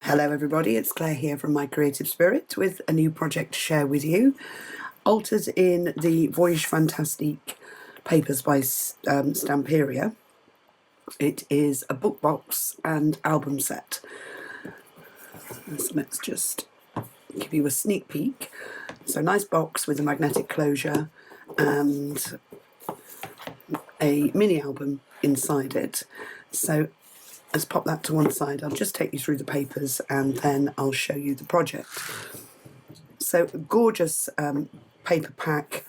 Hello everybody, it's Claire here from My Creative Spirit with a new project to share with you. Altered in the Voyages Fantastiques papers by Stamperia. It is a book box and album set. So let's just give you a sneak peek. So nice box with a magnetic closure and a mini album inside it. So let's pop that to one side. I'll just take you through the papers and then I'll show you the project. So gorgeous paper pack.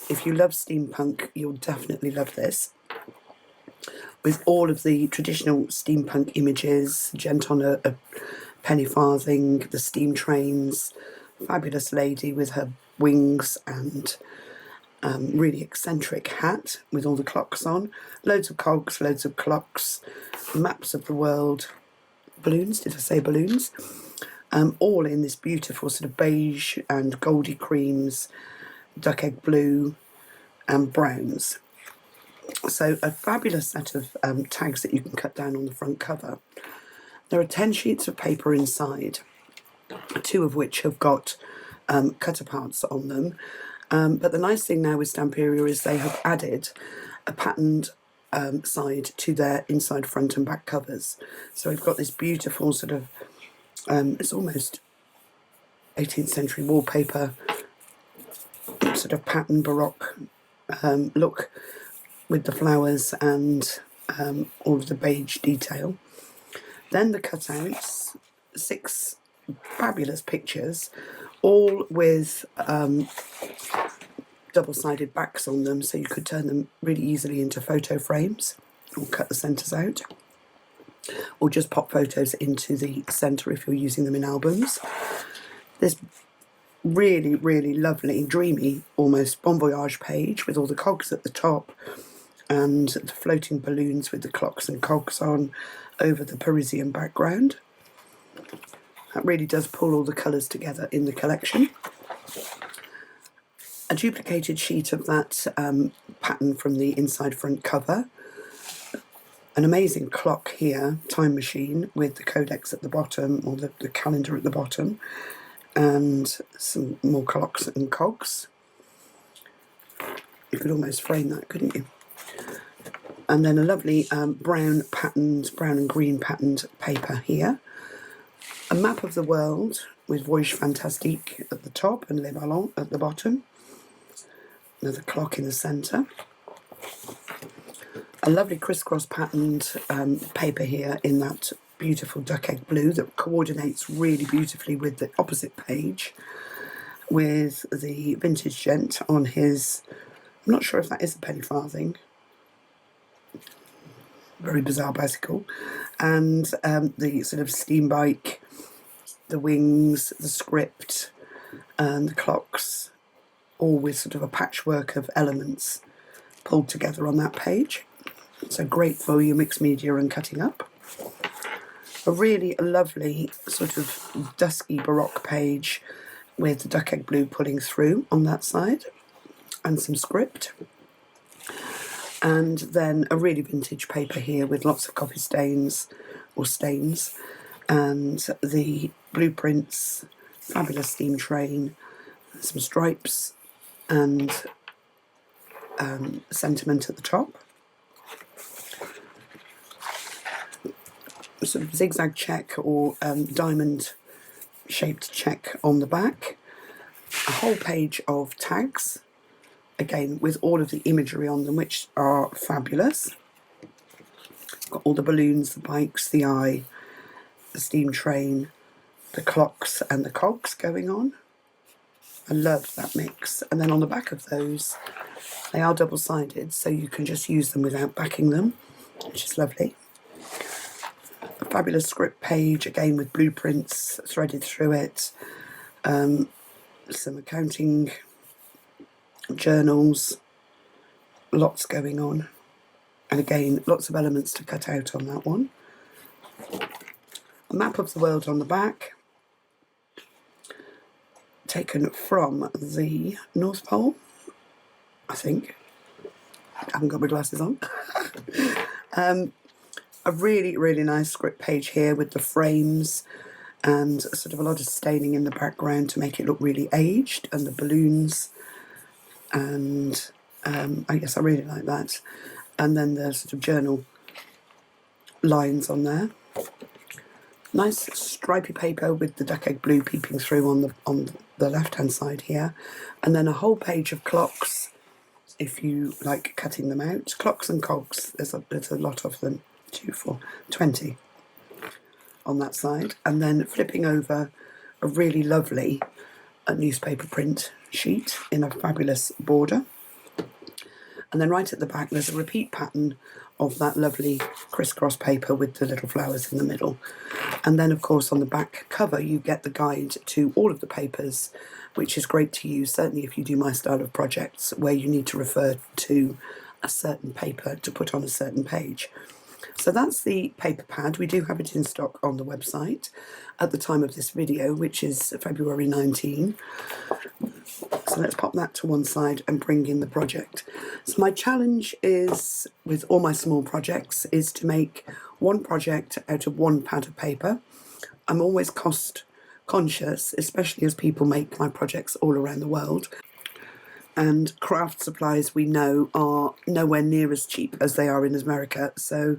If you love steampunk, you'll definitely love this. With all of the traditional steampunk images, gent on a penny farthing, the steam trains, fabulous lady with her wings and really eccentric hat with all the clocks on, loads of cogs, loads of clocks, maps of the world, balloons, did I say balloons? All in this beautiful sort of beige and goldy creams, duck egg blue and browns. So a fabulous set of tags that you can cut down on the front cover. There are 10 sheets of paper inside, 2 of which have got cutter parts on them. But the nice thing now with Stamperia is they have added a patterned side to their inside, front and back covers. So we've got this beautiful sort of, it's almost 18th century wallpaper, sort of pattern Baroque look with the flowers and all of the beige detail. Then the cutouts, 6 fabulous pictures, all with double-sided backs on them, so you could turn them really easily into photo frames or cut the centres out, or just pop photos into the centre if you're using them in albums. This really, really lovely, dreamy, almost bon voyage page with all the cogs at the top and the floating balloons with the clocks and cogs on over the Parisian background. That really does pull all the colours together in the collection. A duplicated sheet of that pattern from the inside front cover. An amazing clock here, time machine, with the codex at the bottom, or the calendar at the bottom, and some more clocks and cogs. You could almost frame that, couldn't you? And then a lovely brown and green patterned paper here. A map of the world with Voyages Fantastiques at the top and Les Ballons at the bottom. Another clock in the centre. A lovely crisscross patterned paper here in that beautiful duck egg blue that coordinates really beautifully with the opposite page, with the vintage gent on his, I'm not sure if that is a penny farthing, very bizarre bicycle, and the sort of steam bike, the wings, the script and the clocks, all with sort of a patchwork of elements pulled together on that page. So great for your mixed media and cutting up. A really lovely sort of dusky Baroque page with the duck egg blue pulling through on that side and some script. And then a really vintage paper here with lots of coffee stains or stains and the blueprints, fabulous steam train, some stripes and sentiment at the top. A sort of zigzag check or diamond shaped check on the back. A whole page of tags, again with all of the imagery on them, which are fabulous. Got all the balloons, the bikes, the eye, the steam train, the clocks and the cogs going on. I love that mix. And then on the back of those, they are double-sided, so you can just use them without backing them, which is lovely. A fabulous script page, again with blueprints threaded through it. Some accounting journals, lots going on. And again, lots of elements to cut out on that one. A map of the world on the back, taken from the North Pole, I think. I haven't got my glasses on. A really, really nice script page here with the frames and sort of a lot of staining in the background to make it look really aged, and the balloons, and I guess I really like that. And then the sort of journal lines on there. Nice stripy paper with the duck egg blue peeping through on the left hand side here, and then a whole page of clocks if you like cutting them out. Clocks and cogs, there's a lot of them, 2, 4, 20 on that side, and then flipping over a really lovely newspaper print sheet in a fabulous border. And then right at the back there's a repeat pattern of that lovely crisscross paper with the little flowers in the middle. And then of course on the back cover you get the guide to all of the papers, which is great to use, certainly if you do my style of projects where you need to refer to a certain paper to put on a certain page. So that's the paper pad. We do have it in stock on the website at the time of this video, which is February 19. So let's pop that to one side and bring in the project. So my challenge is, with all my small projects, is to make one project out of one pad of paper. I'm always cost conscious, especially as people make my projects all around the world. And craft supplies, we know, are nowhere near as cheap as they are in America. So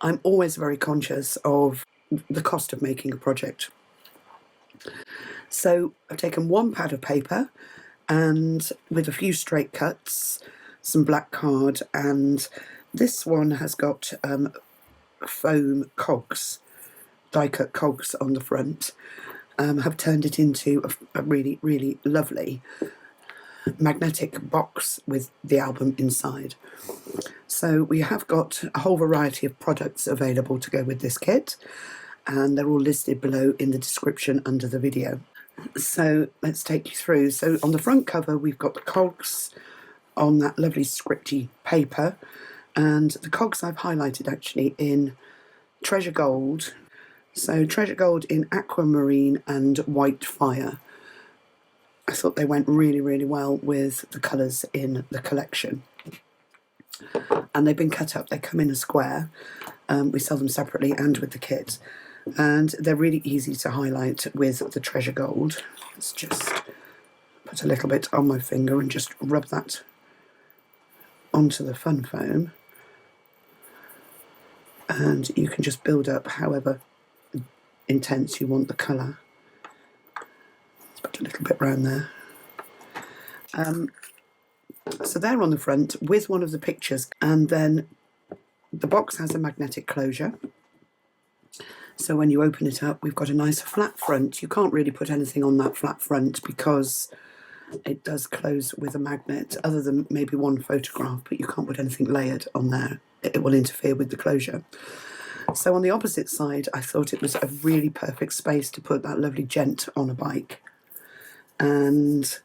I'm always very conscious of the cost of making a project. So I've taken one pad of paper and with a few straight cuts, some black card, and this one has got foam cogs, die-cut cogs on the front. Have turned it into a really, really lovely magnetic box with the album inside. So we have got a whole variety of products available to go with this kit, and they're all listed below in the description under the video. So let's take you through. So on the front cover we've got the cogs on that lovely scripty paper, and the cogs I've highlighted actually in treasure gold. So treasure gold in aquamarine and white fire. I thought they went really, really well with the colours in the collection. And they've been cut up, they come in a square. We sell them separately and with the kit. And they're really easy to highlight with the treasure gold. Let's just put a little bit on my finger and just rub that onto the fun foam. And you can just build up however intense you want the colour. Let's put a little bit around there. So they're on the front with one of the pictures, and then the box has a magnetic closure. So when you open it up, we've got a nice flat front. You can't really put anything on that flat front because it does close with a magnet, other than maybe one photograph, but you can't put anything layered on there. It will interfere with the closure. So on the opposite side, I thought it was a really perfect space to put that lovely gent on a bike. And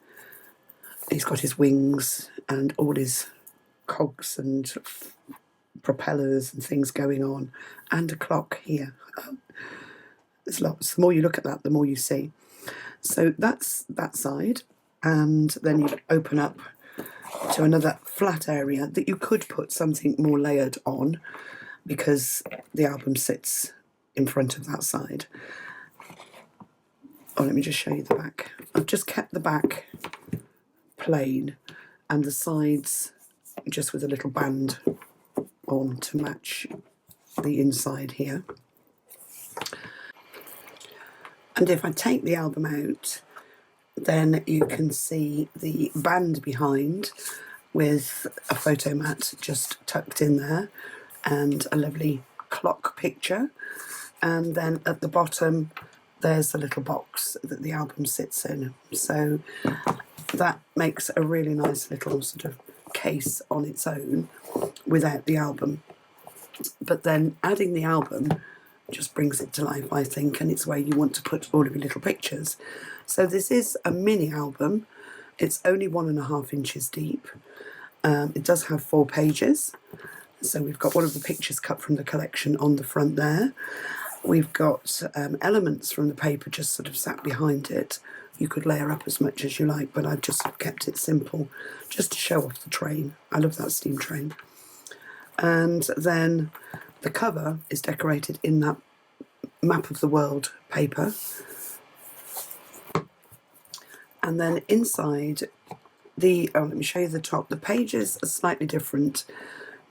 he's got his wings and all his cogs and propellers and things going on, and a clock here. There's lots. The more you look at that, the more you see. So that's that side, and then you open up to another flat area that you could put something more layered on, because the album sits in front of that side. Oh, let me just show you the back. I've just kept the back plain and the sides just with a little band on to match the inside here. And if I take the album out, then you can see the band behind with a photo mat just tucked in there and a lovely clock picture. And then at the bottom there's the little box that the album sits in. So that makes a really nice little sort of case on its own without the album. But then adding the album just brings it to life, I think, and it's where you want to put all of your little pictures. So this is a mini album. It's only 1.5 inches deep. It does have 4 pages. So we've got one of the pictures cut from the collection on the front there. We've got elements from the paper just sort of sat behind it. You could layer up as much as you like, but I've just kept it simple just to show off the train. I love that steam train. And then the cover is decorated in that map of the world paper. And then inside let me show you the top. The pages are slightly different.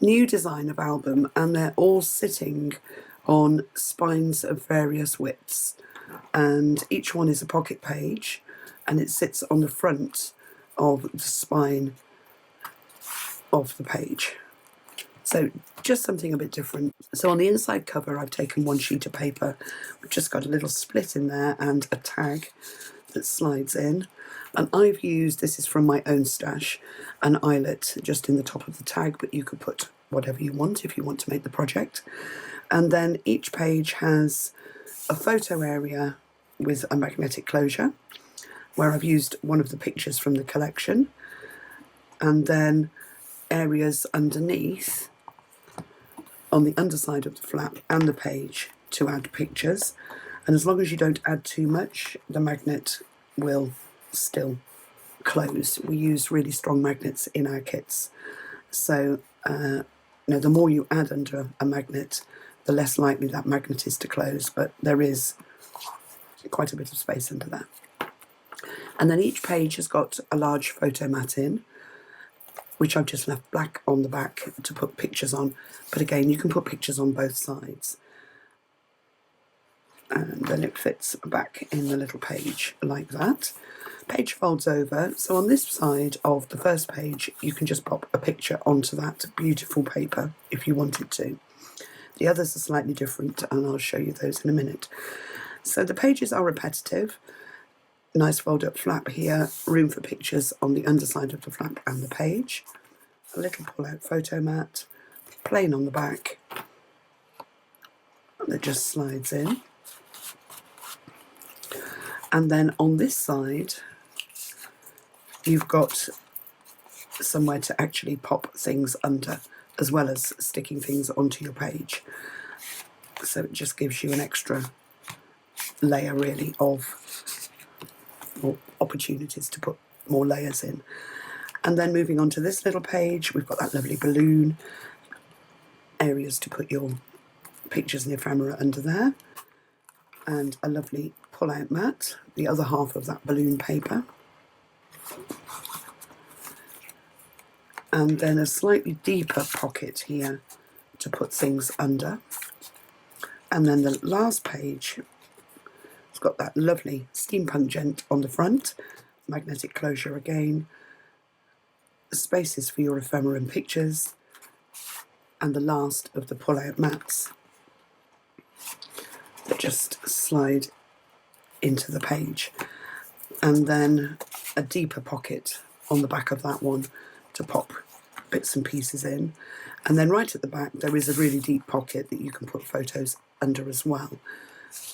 New design of album, and they're all sitting on spines of various widths. And each one is a pocket page, and it sits on the front of the spine of the page. So just something a bit different. So on the inside cover, I've taken one sheet of paper. We've just got a little split in there and a tag that slides in. And I've used, this is from my own stash, an eyelet just in the top of the tag, but you could put whatever you want if you want to make the project. And then each page has a photo area with a magnetic closure, where I've used one of the pictures from the collection, and then areas underneath on the underside of the flap and the page to add pictures. And as long as you don't add too much, the magnet will still close. We use really strong magnets in our kits, so the more you add under a magnet, the less likely that magnet is to close, but there is quite a bit of space under there. And then each page has got a large photo mat in, which I've just left black on the back to put pictures on, but again you can put pictures on both sides. And then it fits back in the little page like that. Page folds over, so on this side of the first page you can just pop a picture onto that beautiful paper if you wanted to. The others are slightly different, and I'll show you those in a minute. So the pages are repetitive. Nice fold up flap here, room for pictures on the underside of the flap and the page. A little pull out photo mat, plain on the back, that just slides in. And then on this side, you've got somewhere to actually pop things under, as well as sticking things onto your page. So it just gives you an extra layer, really, of opportunities to put more layers in. And then moving on to this little page, we've got that lovely balloon, areas to put your pictures and ephemera under there, and a lovely pull-out mat, the other half of that balloon paper. And then a slightly deeper pocket here to put things under. And then the last page, it's got that lovely steampunk gent on the front, magnetic closure again, spaces for your ephemera and pictures, and the last of the pull-out mats that just slide into the page. And then a deeper pocket on the back of that one to pop bits and pieces in. And then right at the back there is a really deep pocket that you can put photos under as well,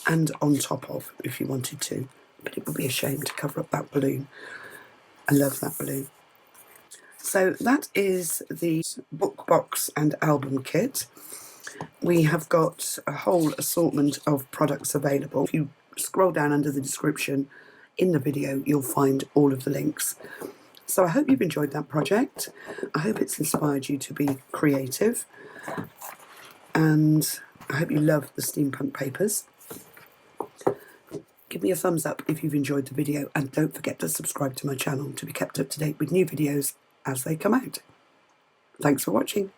and on top of if you wanted to, but it would be a shame to cover up that balloon. I love that balloon. So that is the book box and album kit. We have got a whole assortment of products available. If you scroll down under the description in the video, you'll find all of the links. So I hope you've enjoyed that project. I hope it's inspired you to be creative, and I hope you love the steampunk papers. Give me a thumbs up if you've enjoyed the video, and don't forget to subscribe to my channel to be kept up to date with new videos as they come out. Thanks for watching.